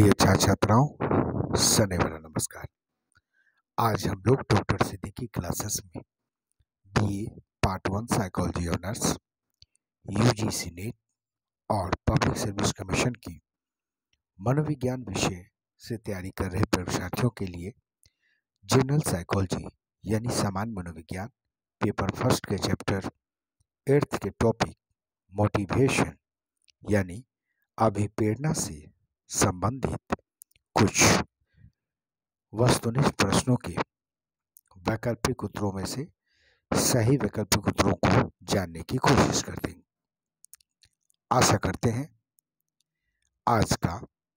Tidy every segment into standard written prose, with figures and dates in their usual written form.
प्रिय छात्र छात्राओं, सनेवरा नमस्कार। आज हम लोग डॉक्टर सिद्दीकी क्लासेस में BA part 1 psychology honours, UGC net और पब्लिक सर्विस कमीशन की मनोविज्ञान विषय से तैयारी कर रहे परीक्षार्थियों के लिए जनरल साइकोलॉजी यानी सामान्य मनोविज्ञान पेपर फर्स्ट के चैप्टर 8 के टॉपिक मोटिवेशन यानी अभिप्रेरणा से संबंधित कुछ वस्तुनिष्ठ प्रश्नों के वैकल्पिक उत्तरों में से सही वैकल्पिक उत्तरों को जानने की कोशिश करते हैं। आशा करते हैं आज का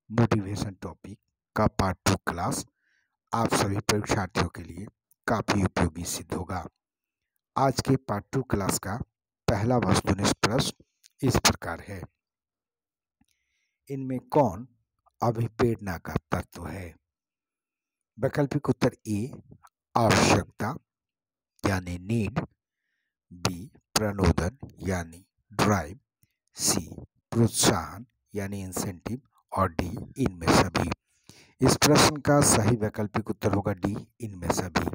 मोटिवेशन टॉपिक का पार्ट 2 क्लास आप सभी परीक्षार्थियों के लिए काफी उपयोगी सिद्ध होगा। आज के पार्ट 2 क्लास का पहला वस्तुनिष्ठ प्रश्न इस प्रकार है, इनमें कौन अभिप्रेरणा का तत्व है? वैकल्पिक उत्तर ए आवश्यकता यानी नीड, बी प्रणोदन यानी ड्राइव, सी प्रोत्साहन यानी इंसेंटिव और डी इनमें सभी। इस प्रश्न का सही वैकल्पिक उत्तर होगा डी इनमें सभी।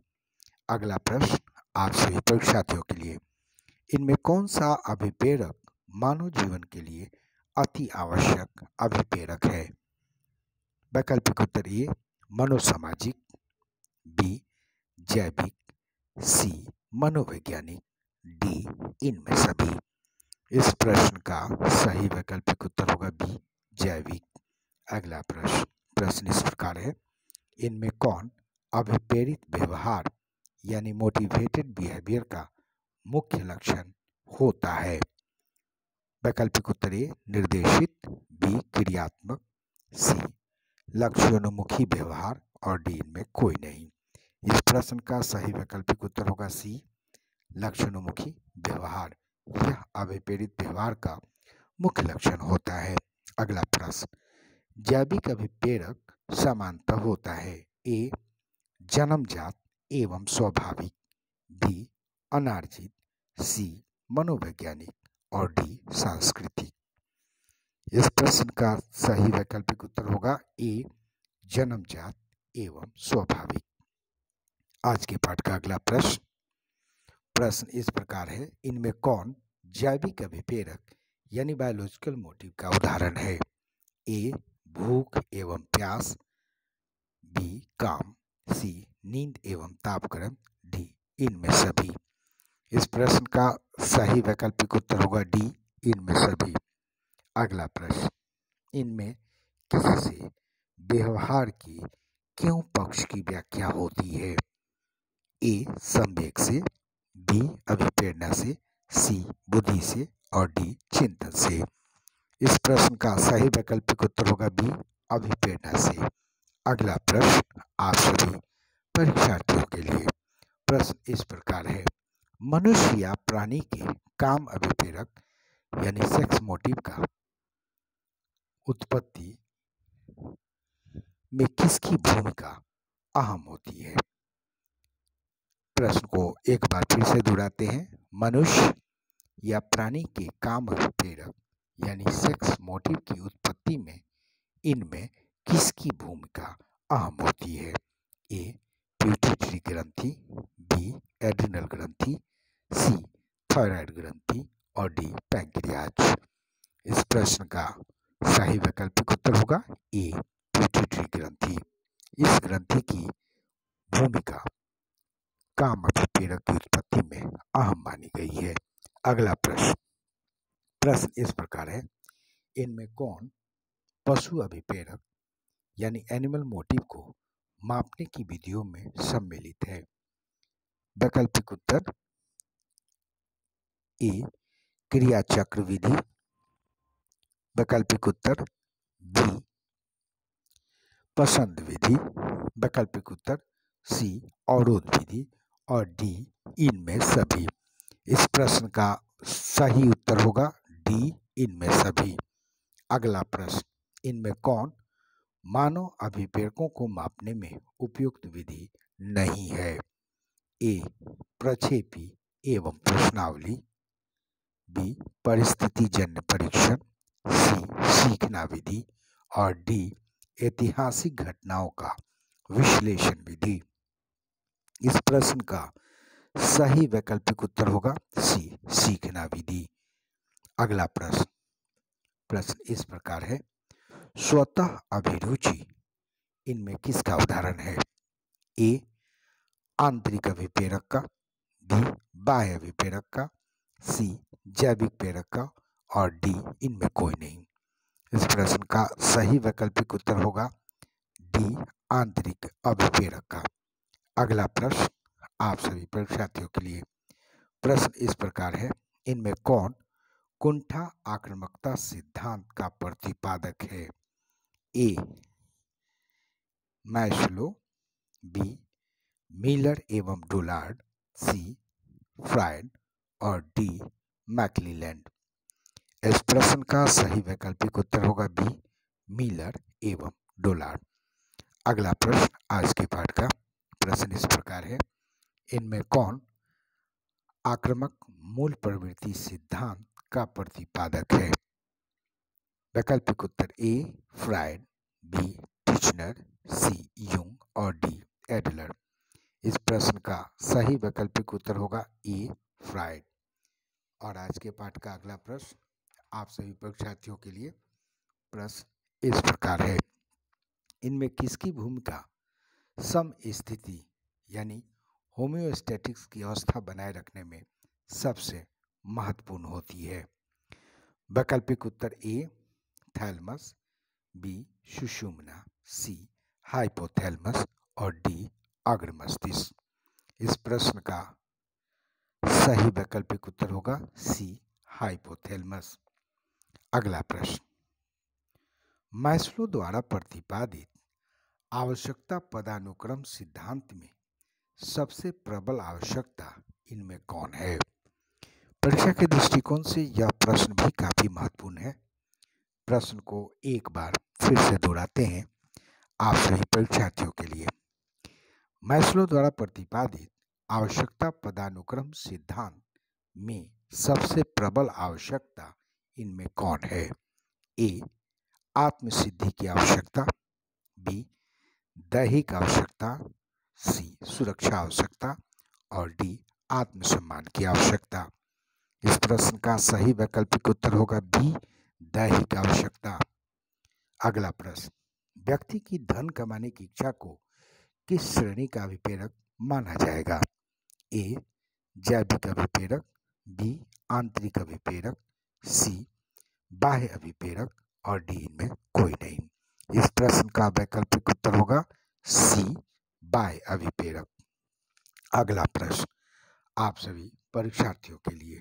अगला प्रश्न आप सभी परीक्षार्थियों के लिए, इनमें कौन सा अभिप्रेरक मानव जीवन के लिए अति आवश्यक अभिप्रेरक है? वैकल्पिक उत्तर ए मनोसामाजिक, बी जैविक, सी मनोवैज्ञानिक, डी इनमें सभी। इस प्रश्न का सही वैकल्पिक उत्तर होगा बी जैविक। अगला प्रश्न इस प्रकार है, इनमें कौन अभिप्रेरित व्यवहार यानी मोटिवेटेड बिहेवियर का मुख्य लक्षण होता है? वैकल्पिक उत्तर ए निर्देशित, बी क्रियात्मक, सी लक्ष्योन्मुखी व्यवहार और डी इनमें कोई नहीं। इस प्रश्न का सही वैकल्पिक उत्तर होगा सी लक्ष्योन्मुखी व्यवहार। यह अभिप्रेरित व्यवहार का मुख्य लक्षण होता है। अगला प्रश्न, जैविक अभिप्रेरक सामान्यतः होता है ए जन्मजात एवं स्वाभाविक, बी अनार्जित, सी मनोवैज्ञानिक और डी सांस्कृतिक। इस प्रश्न का सही वैकल्पिक उत्तर होगा ए जन्मजात एवं स्वाभाविक। आज के पाठ का अगला प्रश्न इस प्रकार है, इनमें कौन जैविक अभिप्रेरक यानी बायोलॉजिकल मोटिव का उदाहरण है? ए भूख एवं प्यास, बी काम, सी नींद एवं तापक्रम, डी इनमें सभी। इस प्रश्न का सही वैकल्पिक उत्तर होगा डी इनमें सभी। अगला प्रश्न, इनमें किसी से व्यवहार की क्यों पक्ष की व्याख्या होती है? ए संवेग से, बी अभिप्रेरणा से, सी बुद्धि से और डी चिंतन से। इस प्रश्न का सही वैकल्पिक उत्तर होगा बी अभिप्रेरणा से। अगला प्रश्न आप सभी परीक्षार्थियों के लिए प्रश्न इस प्रकार है, मनुष्य या प्राणी के काम अभिप्रेरक यानी सेक्स मोटिव का उत्पत्ति में किसकी भूमिका अहम होती है? प्रश्न को एक बार फिर से दोहराते हैं, मनुष्य या प्राणी के काम अभिप्रेरक यानी सेक्स मोटिव की उत्पत्ति में इनमें किसकी भूमिका अहम होती है? ए पिट्यूटरी ग्रंथि, बी एड्रिनल ग्रंथि, सी थायराइड ग्रंथि और डी पैंक्रियाज। इस प्रश्न का सही वैकल्पिक उत्तर होगा ए पिट्यूटरी ग्रंथि। इस ग्रंथि की भूमिका काम अभिप्रेरक की उत्पत्ति में अहम मानी गई है। अगला प्रश्न इस प्रकार है, इनमें कौन पशु अभिप्रेरक यानी एनिमल मोटिव को मापने की विधियों में सम्मिलित है? वैकल्पिक उत्तर ए क्रिया चक्र विधि, वैकल्पिक उत्तर बी पसंद विधि, वैकल्पिक उत्तर सी अवरोध विधि और डी इनमें सभी। इस प्रश्न का सही उत्तर होगा डी इनमें सभी। अगला प्रश्न, इनमें कौन मानव अभिप्रेरकों को मापने में उपयुक्त विधि नहीं है? ए प्रक्षेपी एवं प्रश्नावली, बी परिस्थितिजन्य परीक्षण, सी सीखना विधि और डी ऐतिहासिक घटनाओं का विश्लेषण विधि। इस प्रश्न का सही वैकल्पिक उत्तर होगा सी, सीखना विधि। अगला प्रश्न इस प्रकार है, स्वतः अभिरुचि इनमें किसका उदाहरण है? ए, आंतरिक अभिप्रेरक का, बी, बाह्य अभिप्रेरक का, सी, जैविक प्रेरक का और डी, इनमें कोई नहीं। इस प्रश्न का सही वैकल्पिक उत्तर होगा डी, आंतरिक अभिप्रेरक का। अगला प्रश्न आप सभी परीक्षार्थियों के लिए। प्रश्न इस प्रकार है, इनमें कौन कुंठा आक्रामकता सिद्धांत का प्रतिपादक है? ए, मैस्लो, बी, मिलर एवं डोलार्ड, सी, फ्रायड और डी, मैक्लीलैंड। इस प्रश्न का सही वैकल्पिक उत्तर होगा बी, मिलर एवं डोलार्ड। अगला प्रश्न आज के पाठ का प्रश्न इस प्रकार है, इनमें कौन आक्रामक मूल प्रवृत्ति सिद्धांत का प्रतिपादक है? वैकल्पिक उत्तर ए, फ्रायड, बी, टिचनर, सी, यूंग और डी, एडलर। इस प्रश्न का सही वैकल्पिक उत्तर होगा ए, फ्रायड। और आज के पाठ का अगला प्रश्न आप सभी परीक्षार्थियों के लिए प्रश्न इस प्रकार है, इनमें किसकी भूमिका समस्थिति यानी होम्योस्टैटिक्स की अवस्था बनाए रखने में सबसे महत्वपूर्ण होती है? वैकल्पिक उत्तर ए, थैलमस, बी, सुषुम्ना, सी, हाइपोथैलेमस और डी, अग्र मस्तिष्क। इस प्रश्न का सही वैकल्पिक उत्तर होगा सी, हाइपोथैलेमस। अगला प्रश्न, मैस्लो द्वारा प्रतिपादित आवश्यकता पदानुक्रम सिद्धांत में सबसे प्रबल आवश्यकता इनमें कौन है? परीक्षा के दृष्टिकोण से यह प्रश्न भी काफी महत्वपूर्ण है। प्रश्न को एक बार फिर से दोहराते हैं आप सभी परीक्षार्थियों के लिए। मैस्लो द्वारा प्रतिपादित आवश्यकता पदानुक्रम सिद्धांत में सबसे प्रबल आवश्यकता इनमें कौन है? ए, आत्मसिद्धि की आवश्यकता, बी, दैहिक आवश्यकता, सी, सुरक्षा आवश्यकता और डी, आत्मसम्मान की आवश्यकता। इस प्रश्न का सही वैकल्पिक उत्तर होगा बी, दैहिक आवश्यकता। अगला प्रश्न, व्यक्ति की धन कमाने की इच्छा को किस श्रेणी का अभिप्रेरक माना जाएगा? ए, जैविक अभिप्रेरक, बी, आंतरिक अभिप्रेरक, सी, बाह्य अभिप्रेरक और डी, इनमें कोई नहीं। इस प्रश्न का वैकल्पिक उत्तर होगा सी, बाह्य अभिप्रेरक। अगला प्रश्न आप सभी परीक्षार्थियों के लिए,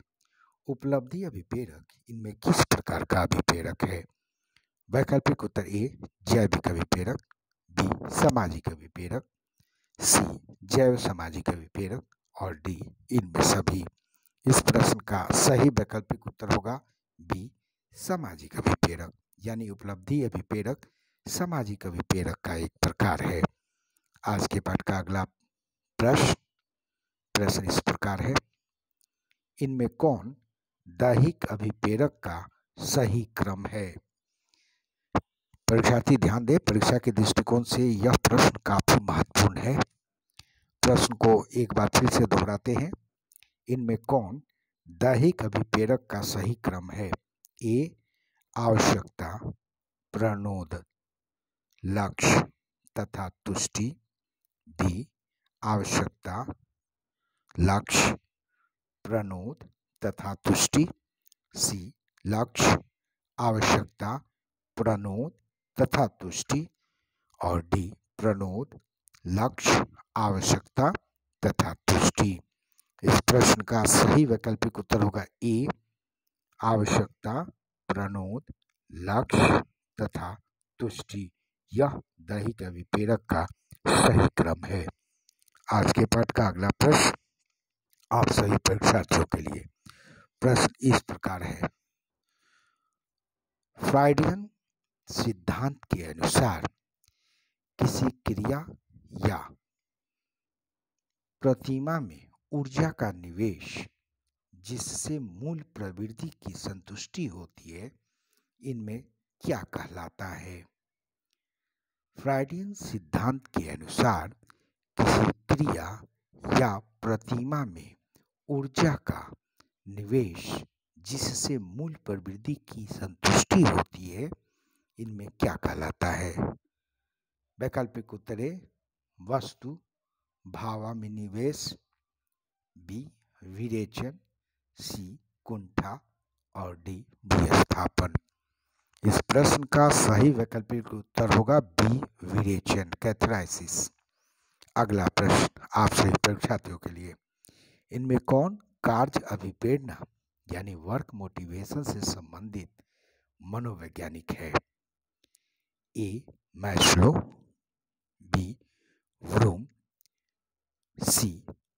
उपलब्धि अभिप्रेरक इनमें किस प्रकार का अभिप्रेरक है? वैकल्पिक उत्तर ए, जैविक अभिप्रेरक, बी, सामाजिक अभिप्रेरक, सी, जैव सामाजिक अभिप्रेरक और डी, इनमें सभी। इस प्रश्न का सही वैकल्पिक उत्तर होगा बी, सामाजिक अभिप्रेरक, यानी उपलब्धि अभिप्रेरक सामाजिक अभिप्रेरक का एक प्रकार है। आज के पाठ का अगला प्रश्न इस प्रकार है, इनमें कौन दैहिक अभिप्रेरक का सही क्रम है? परीक्षार्थी ध्यान दें, परीक्षा के दृष्टिकोण से यह प्रश्न काफी महत्वपूर्ण है। प्रश्न को एक बार फिर से दोहराते हैं, इनमें कौन दैहिक अभिप्रेरक का सही क्रम है? ए, आवश्यकता, प्रणोद, लक्ष्य तथा तुष्टि, बी, आवश्यकता, लक्ष्य, प्रणोद तथा तुष्टि, सी, लक्ष्य, आवश्यकता, प्रणोद तथा तुष्टि और डी, प्रणोद, लक्ष्य, आवश्यकता तथा तुष्टि। इस प्रश्न का सही वैकल्पिक उत्तर होगा ए, आवश्यकता, प्रणोद, लक्ष्य तथा तुष्टि। यह दैहिक अभिप्रेरक का सही क्रम है। आज के पाठ का अगला प्रश्न आप सभी परीक्षार्थियों के लिए। प्रश्न इस प्रकार है, फ्रायडियन सिद्धांत के अनुसार किसी क्रिया या प्रतिमा में ऊर्जा का निवेश जिससे मूल प्रवृत्ति की संतुष्टि होती है, इनमें क्या कहलाता है? फ्राइडियन सिद्धांत के अनुसार किसी क्रिया या प्रतिमा में ऊर्जा का निवेश जिससे मूल प्रवृत्ति की संतुष्टि होती है, इनमें क्या कहलाता है? वैकल्पिक उत्तर है वस्तु भावाभिनिवेश, बी विरेचन, सी कुंठा और डी विस्थापन। इस प्रश्न का सही वैकल्पिक उत्तर होगा बी विरेचन, कैथराइसिस। अगला प्रश्न आप सभी परीक्षार्थियों के लिए, इनमें कौन कार्य अभिप्रेरणा यानी वर्क मोटिवेशन से संबंधित मनोवैज्ञानिक है? ए मैस्लो, बी व्रूम, सी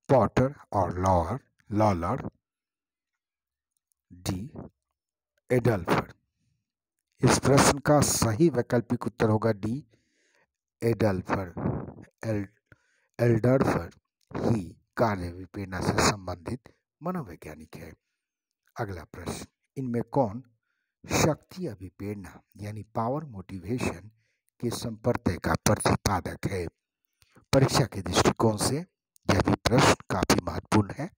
पॉटर और लॉलर, डी एडल्फर। इस प्रश्न का सही वैकल्पिक उत्तर होगा डी एडल्फर। एल्डर्फर ही कार्य अभिप्रेरणा से संबंधित मनोवैज्ञानिक है। अगला प्रश्न, इनमें कौन शक्ति अभिप्रेरणा यानी पावर मोटिवेशन के संप्रत्यय का प्रतिपादक है? परीक्षा के दृष्टिकोण से यह भी प्रश्न काफी महत्वपूर्ण है।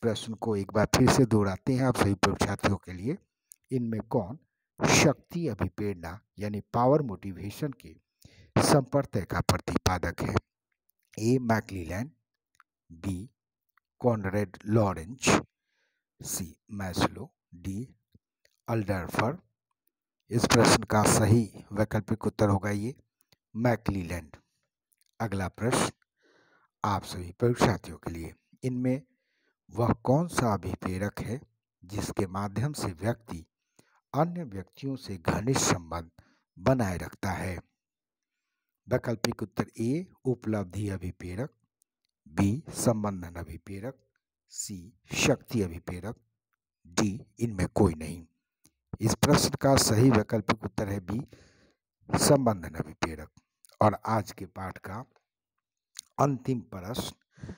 प्रश्न को एक बार फिर से दोहराते हैं आप सभी परीक्षार्थियों के लिए, इनमें कौन शक्ति अभिप्रेरणा यानी पावर मोटिवेशन के संप्रत्यय का प्रतिपादक है? ए मैक्लीलैंड, बी कॉनरेड लॉरेंज, सी मैस्लो, डी एल्डर्फर। इस प्रश्न का सही वैकल्पिक उत्तर होगा ये मैक्लीलैंड। अगला प्रश्न आप सभी परीक्षार्थियों के लिए, इनमें वह कौन सा अभिप्रेरक है जिसके माध्यम से व्यक्ति अन्य व्यक्तियों से घनिष्ठ संबंध बनाए रखता है? वैकल्पिक उत्तर ए उपलब्धि अभिप्रेरक, बी संबंधन अभिप्रेरक, सी शक्ति अभिप्रेरक, डी इनमें कोई नहीं। इस प्रश्न का सही वैकल्पिक उत्तर है बी संबंधन अभिप्रेरक। और आज के पाठ का अंतिम प्रश्न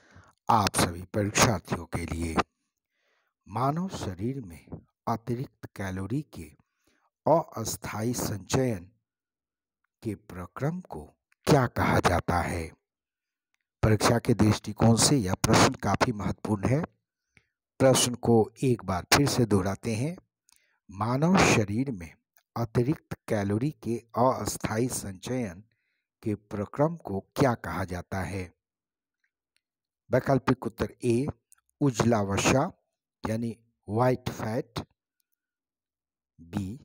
आप सभी परीक्षार्थियों के लिए, मानव शरीर में अतिरिक्त कैलोरी के अस्थायी संचयन के प्रक्रम को क्या कहा जाता है? परीक्षा के दृष्टिकोण से यह प्रश्न काफी महत्वपूर्ण है। प्रश्न को एक बार फिर से दोहराते हैं, मानव शरीर में अतिरिक्त कैलोरी के अस्थायी संचयन के प्रक्रम को क्या कहा जाता है? वैकल्पिक उत्तर ए उजला वसा यानी व्हाइट फैट, बी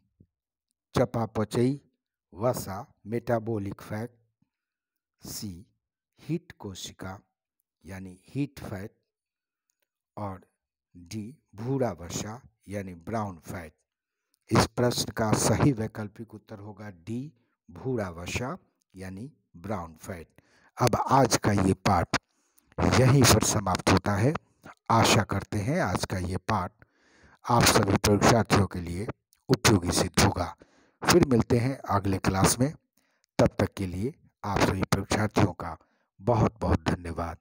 चयापचयी वसा मेटाबॉलिक फैट, सी हीट कोशिका यानी हीट फैट, और डी भूरा वसा यानी ब्राउन फैट। इस प्रश्न का सही वैकल्पिक उत्तर होगा डी भूरा वसा यानी ब्राउन फैट। अब आज का ये पाठ यहीं पर समाप्त होता है। आशा करते हैं आज का ये पाठ आप सभी परीक्षार्थियों के लिए उपयोगी सिद्ध होगा। फिर मिलते हैं अगले क्लास में। तब तक के लिए आप सभी परीक्षार्थियों का बहुत बहुत धन्यवाद।